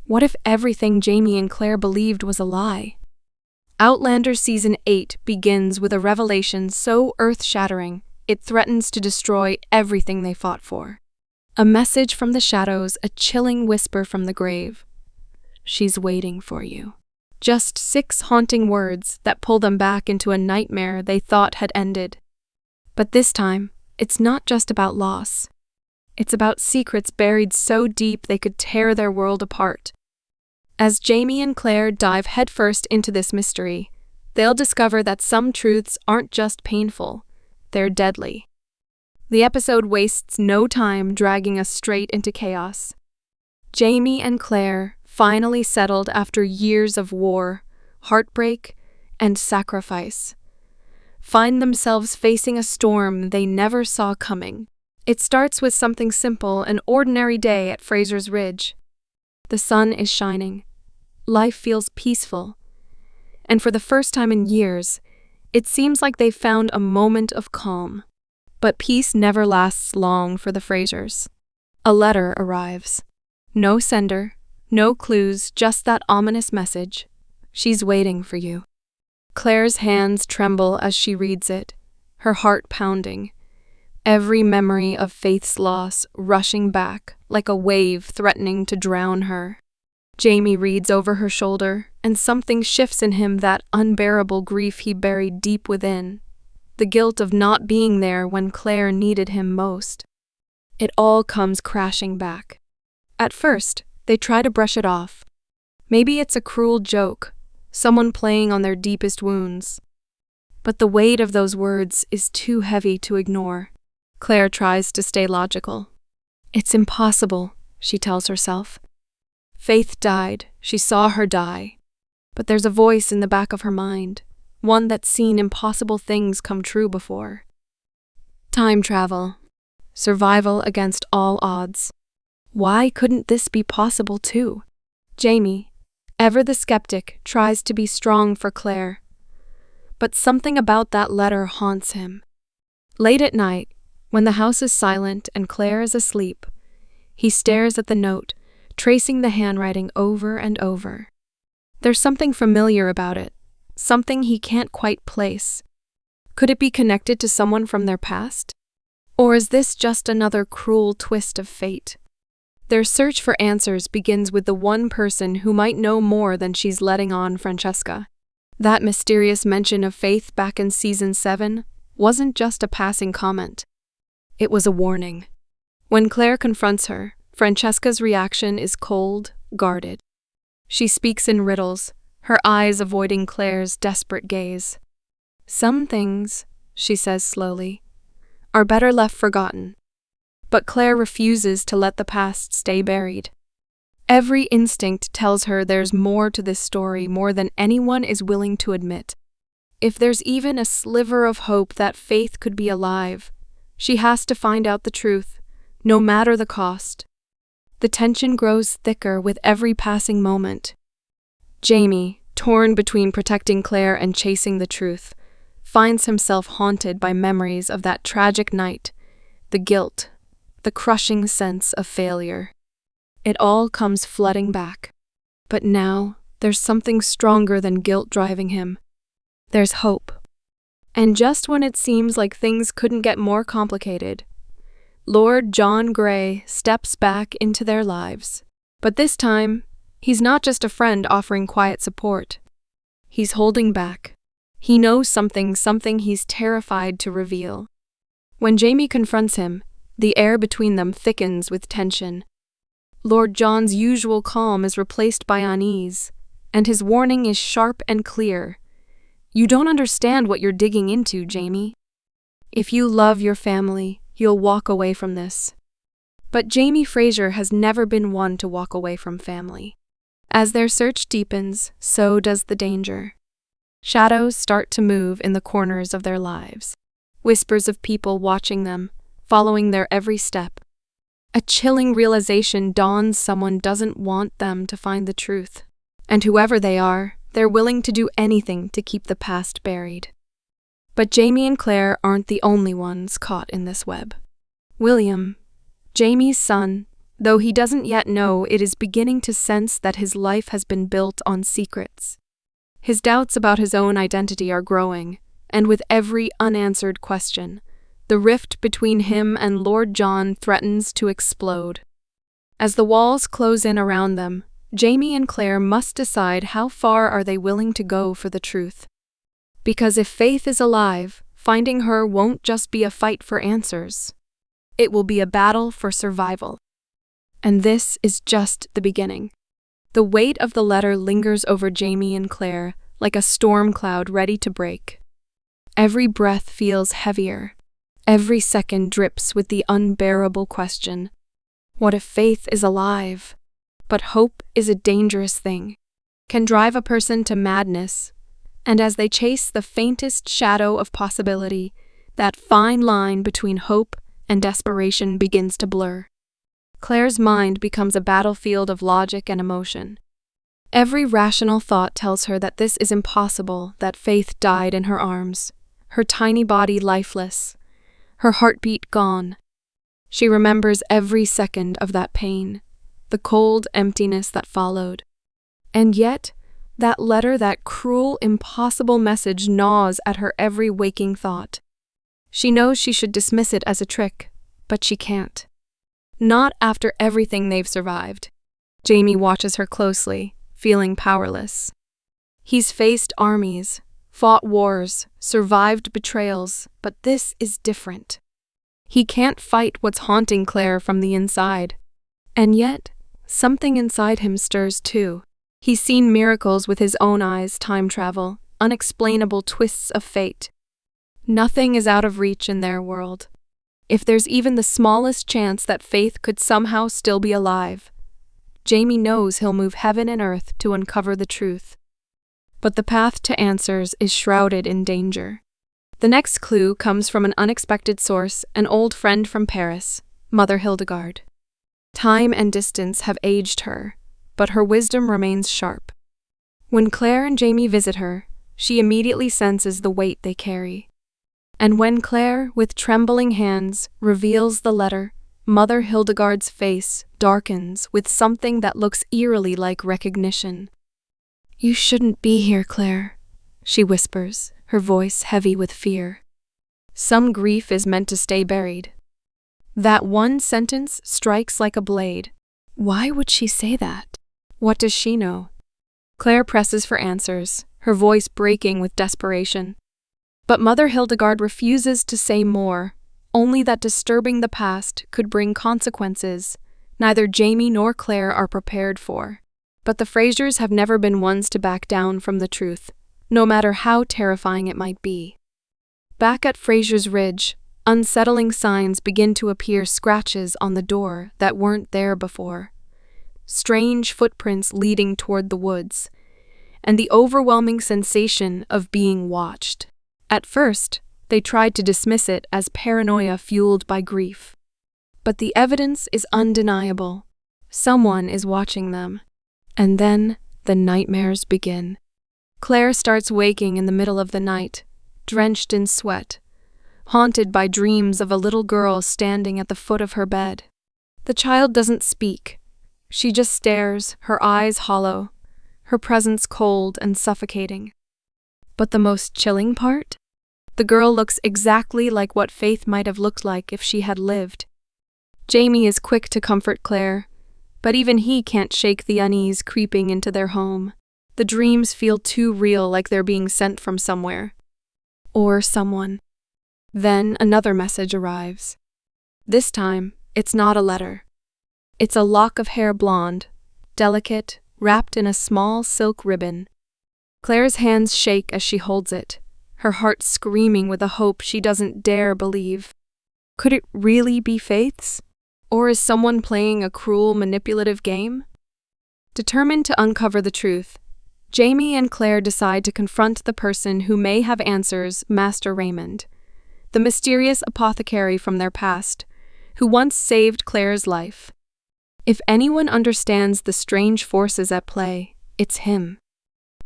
What if everything Jamie and Claire believed was a lie? Outlander Season 8 begins with a revelation so earth-shattering, it threatens to destroy everything they fought for. A message from the shadows, a chilling whisper from the grave. She's waiting for you. Just 6 haunting words that pull them back into a nightmare they thought had ended. But this time, it's not just about loss. It's about secrets buried so deep they could tear their world apart. As Jamie and Claire dive headfirst into this mystery, they'll discover that some truths aren't just painful, they're deadly. The episode wastes no time dragging us straight into chaos. Jamie and Claire, finally settled after years of war, heartbreak, and sacrifice, find themselves facing a storm they never saw coming. It starts with something simple, an ordinary day at Fraser's Ridge. The sun is shining. Life feels peaceful. And for the first time in years, it seems like they've found a moment of calm. But peace never lasts long for the Frasers. A letter arrives. No sender, no clues, just that ominous message. She's waiting for you. Claire's hands tremble as she reads it, her heart pounding. Every memory of Faith's loss rushing back like a wave threatening to drown her. Jamie reads over her shoulder, and something shifts in him, that unbearable grief he buried deep within. The guilt of not being there when Claire needed him most. It all comes crashing back. At first, they try to brush it off. Maybe it's a cruel joke, someone playing on their deepest wounds. But the weight of those words is too heavy to ignore. Claire tries to stay logical. It's impossible, she tells herself. Faith died, she saw her die. But there's a voice in the back of her mind, one that's seen impossible things come true before. Time travel. Survival against all odds. Why couldn't this be possible too? Jamie, ever the skeptic, tries to be strong for Claire. But something about that letter haunts him. Late at night, when the house is silent and Claire is asleep, he stares at the note, tracing the handwriting over and over. There's something familiar about it, something he can't quite place. Could it be connected to someone from their past? Or is this just another cruel twist of fate? Their search for answers begins with the one person who might know more than she's letting on, Francesca. That mysterious mention of Faith back in Season 7 wasn't just a passing comment. It was a warning. When Claire confronts her, Francesca's reaction is cold, guarded. She speaks in riddles, her eyes avoiding Claire's desperate gaze. Some things, she says slowly, are better left forgotten. But Claire refuses to let the past stay buried. Every instinct tells her there's more to this story, more than anyone is willing to admit. If there's even a sliver of hope that Faith could be alive, she has to find out the truth, no matter the cost. The tension grows thicker with every passing moment. Jamie, torn between protecting Claire and chasing the truth, finds himself haunted by memories of that tragic night, the guilt, the crushing sense of failure. It all comes flooding back. But now, there's something stronger than guilt driving him. There's hope. And just when it seems like things couldn't get more complicated, Lord John Grey steps back into their lives. But this time, he's not just a friend offering quiet support. He's holding back. He knows something he's terrified to reveal. When Jamie confronts him, the air between them thickens with tension. Lord John's usual calm is replaced by unease, and his warning is sharp and clear. You don't understand what you're digging into, Jamie. If you love your family, you'll walk away from this. But Jamie Fraser has never been one to walk away from family. As their search deepens, so does the danger. Shadows start to move in the corners of their lives. Whispers of people watching them, following their every step. A chilling realization dawns: someone doesn't want them to find the truth. And whoever they are, they're willing to do anything to keep the past buried. But Jamie and Claire aren't the only ones caught in this web. William, Jamie's son, though he doesn't yet know it is beginning to sense that his life has been built on secrets. His doubts about his own identity are growing, and with every unanswered question, the rift between him and Lord John threatens to explode. As the walls close in around them, Jamie and Claire must decide how far are they willing to go for the truth. Because if Faith is alive, finding her won't just be a fight for answers. It will be a battle for survival. And this is just the beginning. The weight of the letter lingers over Jamie and Claire like a storm cloud ready to break. Every breath feels heavier. Every second drips with the unbearable question, what if Faith is alive? But hope is a dangerous thing, can drive a person to madness, and as they chase the faintest shadow of possibility, that fine line between hope and desperation begins to blur. Claire's mind becomes a battlefield of logic and emotion. Every rational thought tells her that this is impossible, that Faith died in her arms, her tiny body lifeless, her heartbeat gone. She remembers every second of that pain, the cold emptiness that followed. And yet, that letter, that cruel, impossible message gnaws at her every waking thought. She knows she should dismiss it as a trick, but she can't. Not after everything they've survived. Jamie watches her closely, feeling powerless. He's faced armies, fought wars, survived betrayals, but this is different. He can't fight what's haunting Claire from the inside. And yet, something inside him stirs too. He's seen miracles with his own eyes, time travel, unexplainable twists of fate. Nothing is out of reach in their world. If there's even the smallest chance that Faith could somehow still be alive, Jamie knows he'll move heaven and earth to uncover the truth. But the path to answers is shrouded in danger. The next clue comes from an unexpected source, an old friend from Paris, Mother Hildegard. Time and distance have aged her, but her wisdom remains sharp. When Claire and Jamie visit her, she immediately senses the weight they carry. And when Claire, with trembling hands, reveals the letter, Mother Hildegard's face darkens with something that looks eerily like recognition. "You shouldn't be here, Claire," she whispers, her voice heavy with fear. Some grief is meant to stay buried. That one sentence strikes like a blade. Why would she say that? What does she know? Claire presses for answers, her voice breaking with desperation. But Mother Hildegard refuses to say more, only that disturbing the past could bring consequences neither Jamie nor Claire are prepared for. But the Frasers have never been ones to back down from the truth, no matter how terrifying it might be. Back at Fraser's Ridge, unsettling signs begin to appear, scratches on the door that weren't there before, strange footprints leading toward the woods, and the overwhelming sensation of being watched. At first, they tried to dismiss it as paranoia fueled by grief. But the evidence is undeniable. Someone is watching them. And then the nightmares begin. Claire starts waking in the middle of the night, drenched in sweat, haunted by dreams of a little girl standing at the foot of her bed. The child doesn't speak. She just stares, her eyes hollow, her presence cold and suffocating. But the most chilling part? The girl looks exactly like what Faith might have looked like if she had lived. Jamie is quick to comfort Claire, but even he can't shake the unease creeping into their home. The dreams feel too real, like they're being sent from somewhere. Or someone. Then another message arrives. This time, it's not a letter. It's a lock of hair, blonde, delicate, wrapped in a small silk ribbon. Claire's hands shake as she holds it, her heart screaming with a hope she doesn't dare believe. Could it really be Faith's? Or is someone playing a cruel, manipulative game? Determined to uncover the truth, Jamie and Claire decide to confront the person who may have answers, Master Raymond, the mysterious apothecary from their past, who once saved Claire's life. If anyone understands the strange forces at play, it's him.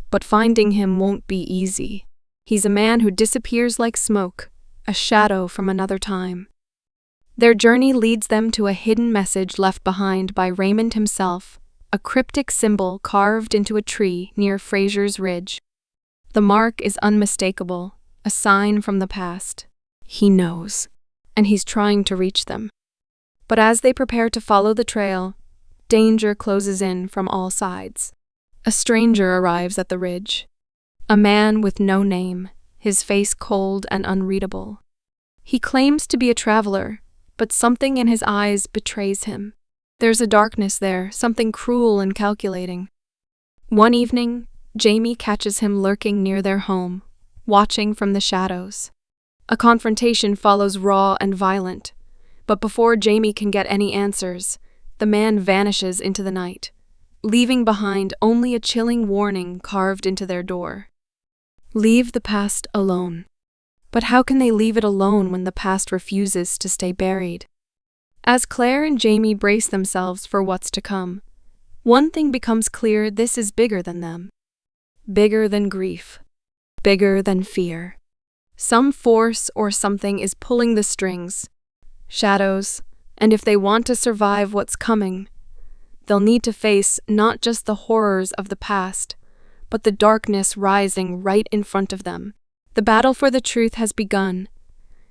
But finding him won't be easy. He's a man who disappears like smoke, a shadow from another time. Their journey leads them to a hidden message left behind by Raymond himself, a cryptic symbol carved into a tree near Fraser's Ridge. The mark is unmistakable, a sign from the past. He knows, and he's trying to reach them. But as they prepare to follow the trail, danger closes in from all sides. A stranger arrives at the ridge. A man with no name, his face cold and unreadable. He claims to be a traveler, but something in his eyes betrays him. There's a darkness there, something cruel and calculating. One evening, Jamie catches him lurking near their home, watching from the shadows. A confrontation follows raw and violent, but before Jamie can get any answers, the man vanishes into the night, leaving behind only a chilling warning carved into their door. Leave the past alone. But how can they leave it alone when the past refuses to stay buried? As Claire and Jamie brace themselves for what's to come, one thing becomes clear: this is bigger than them. Bigger than grief. Bigger than fear. Some force or something is pulling the strings. Shadows, and if they want to survive what's coming, they'll need to face not just the horrors of the past, but the darkness rising right in front of them. The battle for the truth has begun,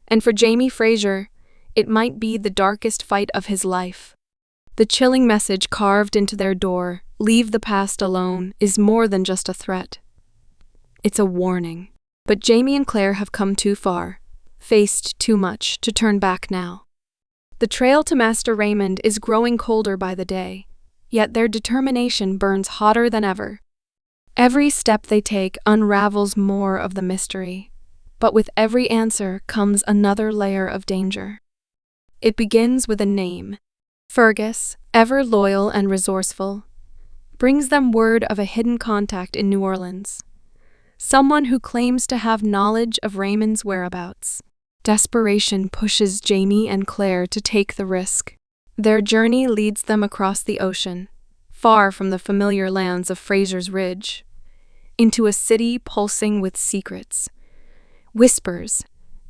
and for Jamie Fraser, it might be the darkest fight of his life. The chilling message carved into their door, "Leave the past alone," is more than just a threat. It's a warning. But Jamie and Claire have come too far, faced too much, to turn back now. The trail to Master Raymond is growing colder by the day, yet their determination burns hotter than ever. Every step they take unravels more of the mystery, but with every answer comes another layer of danger. It begins with a name. Fergus, ever loyal and resourceful, brings them word of a hidden contact in New Orleans. Someone who claims to have knowledge of Raymond's whereabouts. Desperation pushes Jamie and Claire to take the risk. Their journey leads them across the ocean, far from the familiar lands of Fraser's Ridge, into a city pulsing with secrets, whispers,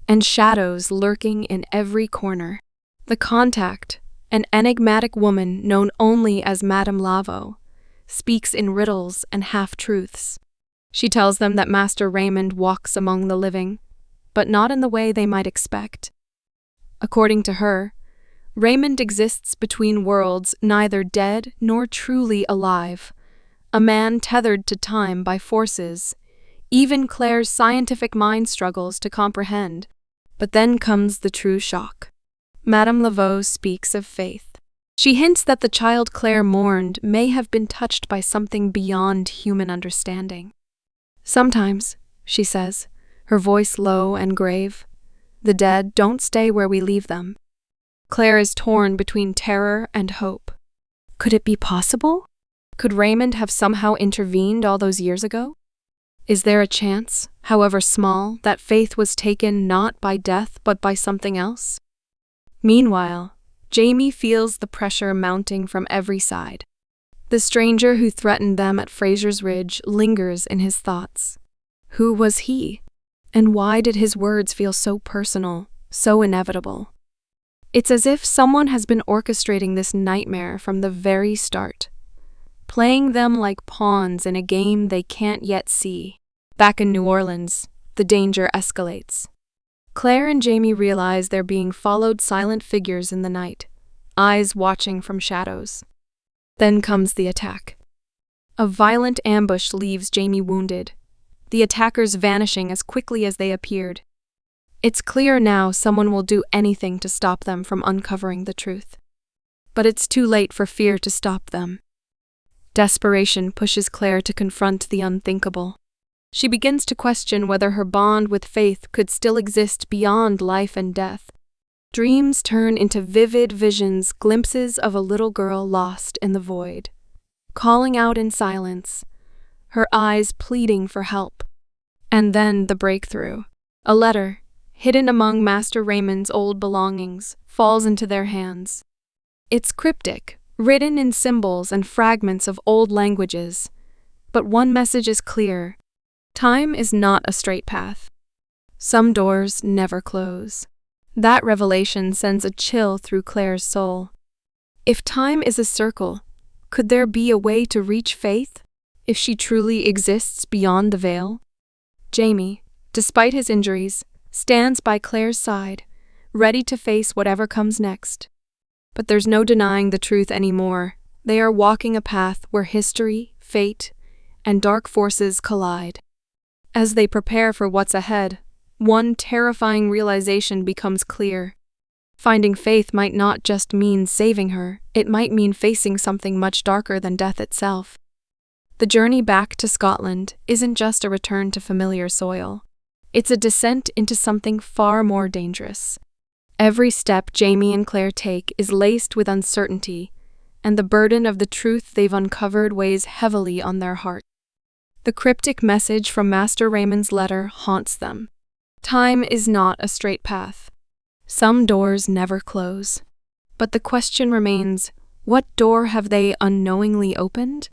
and shadows lurking in every corner. The contact, an enigmatic woman known only as Madame Lavo, speaks in riddles and half-truths. She tells them that Master Raymond walks among the living, but not in the way they might expect. According to her, Raymond exists between worlds, neither dead nor truly alive, a man tethered to time by forces even Claire's scientific mind struggles to comprehend. But then comes the true shock. Madame Laveau speaks of faith. She hints that the child Claire mourned may have been touched by something beyond human understanding. Sometimes, she says, her voice low and grave, the dead don't stay where we leave them. Claire is torn between terror and hope. Could it be possible? Could Raymond have somehow intervened all those years ago? Is there a chance, however small, that faith was taken not by death but by something else? Meanwhile, Jamie feels the pressure mounting from every side. The stranger who threatened them at Fraser's Ridge lingers in his thoughts. Who was he? And why did his words feel so personal, so inevitable? It's as if someone has been orchestrating this nightmare from the very start, playing them like pawns in a game they can't yet see. Back in New Orleans, the danger escalates. Claire and Jamie realize they're being followed, silent figures in the night, eyes watching from shadows. Then comes the attack. A violent ambush leaves Jamie wounded, the attackers vanishing as quickly as they appeared. It's clear now someone will do anything to stop them from uncovering the truth. But it's too late for fear to stop them. Desperation pushes Claire to confront the unthinkable. She begins to question whether her bond with faith could still exist beyond life and death. Dreams turn into vivid visions, glimpses of a little girl lost in the void, calling out in silence, her eyes pleading for help. And then the breakthrough. A letter, hidden among Master Raymond's old belongings, falls into their hands. It's cryptic, written in symbols and fragments of old languages, but one message is clear. Time is not a straight path. Some doors never close. That revelation sends a chill through Claire's soul. If time is a circle, could there be a way to reach Faith? If she truly exists beyond the veil? Jamie, despite his injuries, stands by Claire's side, ready to face whatever comes next. But there's no denying the truth anymore. They are walking a path where history, fate, and dark forces collide. As they prepare for what's ahead, one terrifying realization becomes clear. Finding Faith might not just mean saving her, it might mean facing something much darker than death itself. The journey back to Scotland isn't just a return to familiar soil. It's a descent into something far more dangerous. Every step Jamie and Claire take is laced with uncertainty, and the burden of the truth they've uncovered weighs heavily on their heart. The cryptic message from Master Raymond's letter haunts them. Time is not a straight path. Some doors never close. But the question remains, what door have they unknowingly opened?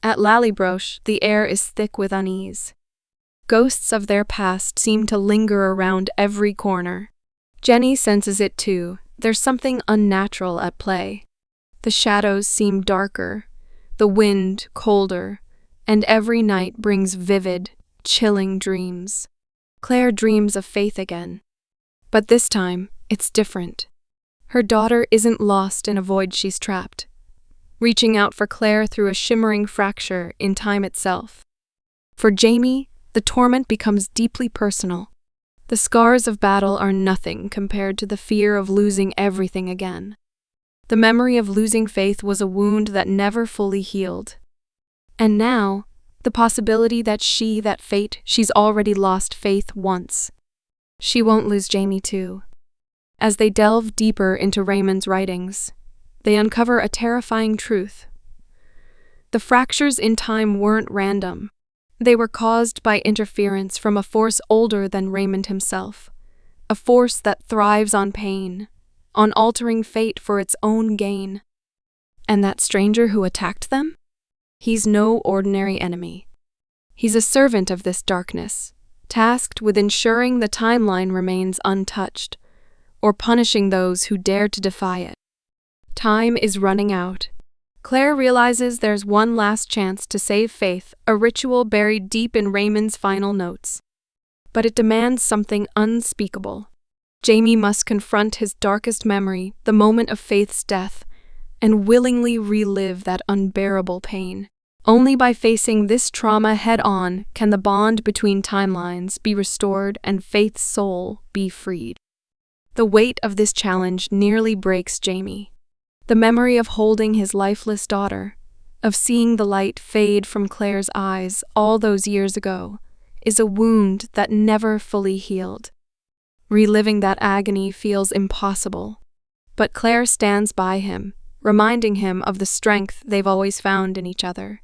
At Lallybroch, the air is thick with unease. Ghosts of their past seem to linger around every corner. Jenny senses it too. There's something unnatural at play. The shadows seem darker, the wind colder, and every night brings vivid, chilling dreams. Claire dreams of Faith again. But this time, it's different. Her daughter isn't lost in a void she's trapped, reaching out for Claire through a shimmering fracture in time itself. For Jamie, the torment becomes deeply personal. The scars of battle are nothing compared to the fear of losing everything again. The memory of losing Faith was a wound that never fully healed. And now, the possibility that she's already lost Faith once. She won't lose Jamie too. As they delve deeper into Raymond's writings, they uncover a terrifying truth. The fractures in time weren't random. They were caused by interference from a force older than Raymond himself, a force that thrives on pain, on altering fate for its own gain. And that stranger who attacked them? He's no ordinary enemy. He's a servant of this darkness, tasked with ensuring the timeline remains untouched, or punishing those who dare to defy it. Time is running out. Claire realizes there's one last chance to save Faith, a ritual buried deep in Raymond's final notes. But it demands something unspeakable. Jamie must confront his darkest memory, the moment of Faith's death, and willingly relive that unbearable pain. Only by facing this trauma head-on can the bond between timelines be restored and Faith's soul be freed. The weight of this challenge nearly breaks Jamie. The memory of holding his lifeless daughter, of seeing the light fade from Claire's eyes all those years ago, is a wound that never fully healed. Reliving that agony feels impossible, but Claire stands by him, reminding him of the strength they've always found in each other.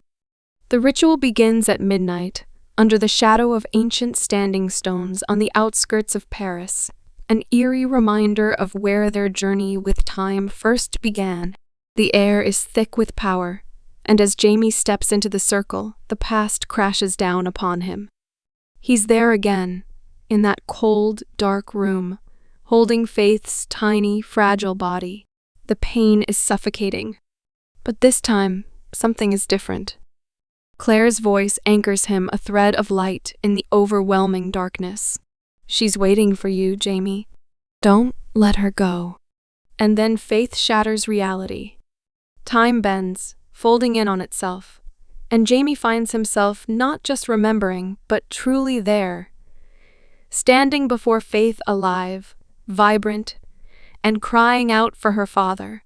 The ritual begins at midnight, under the shadow of ancient standing stones on the outskirts of Paris, an eerie reminder of where their journey with time first began. The air is thick with power, and as Jamie steps into the circle, the past crashes down upon him. He's there again, in that cold, dark room, holding Faith's tiny, fragile body. The pain is suffocating. But this time, something is different. Claire's voice anchors him a thread of light in the overwhelming darkness. She's waiting for you, Jamie. Don't let her go. And then Faith shatters reality. Time bends, folding in on itself, and Jamie finds himself not just remembering, but truly there, standing before Faith alive, vibrant, and crying out for her father.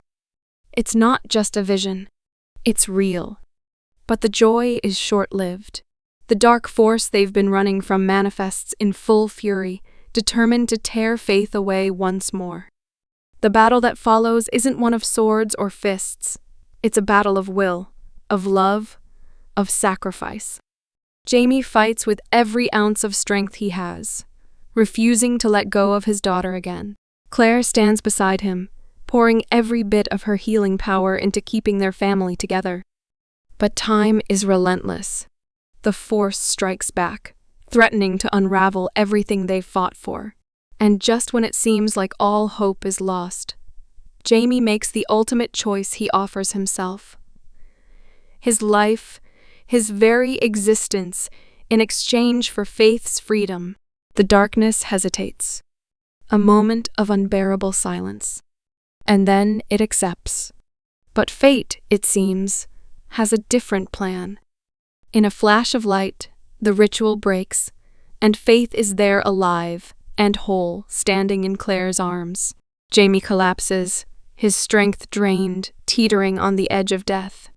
It's not just a vision. It's real. But the joy is short-lived. The dark force they've been running from manifests in full fury, determined to tear Faith away once more. The battle that follows isn't one of swords or fists. It's a battle of will, of love, of sacrifice. Jamie fights with every ounce of strength he has, refusing to let go of his daughter again. Claire stands beside him, pouring every bit of her healing power into keeping their family together. But time is relentless. The force strikes back, threatening to unravel everything they've fought for. And just when it seems like all hope is lost, Jamie makes the ultimate choice. He offers himself. His life, his very existence, in exchange for Faith's freedom. The darkness hesitates. A moment of unbearable silence. And then it accepts. But fate, it seems, has a different plan. In a flash of light, the ritual breaks, and Faith is there alive and whole, standing in Claire's arms. Jamie collapses, his strength drained, teetering on the edge of death.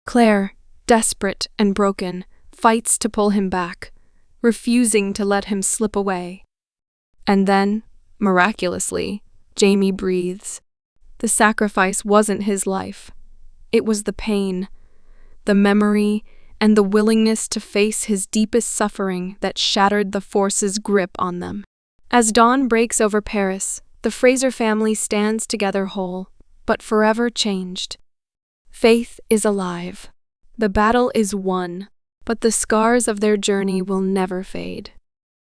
Claire, desperate and broken, fights to pull him back, refusing to let him slip away. And then, miraculously, Jamie breathes. The sacrifice wasn't his life. It was the pain, the memory, and the willingness to face his deepest suffering that shattered the Force's grip on them. As dawn breaks over Paris, the Fraser family stands together whole, but forever changed. Faith is alive. The battle is won, but the scars of their journey will never fade.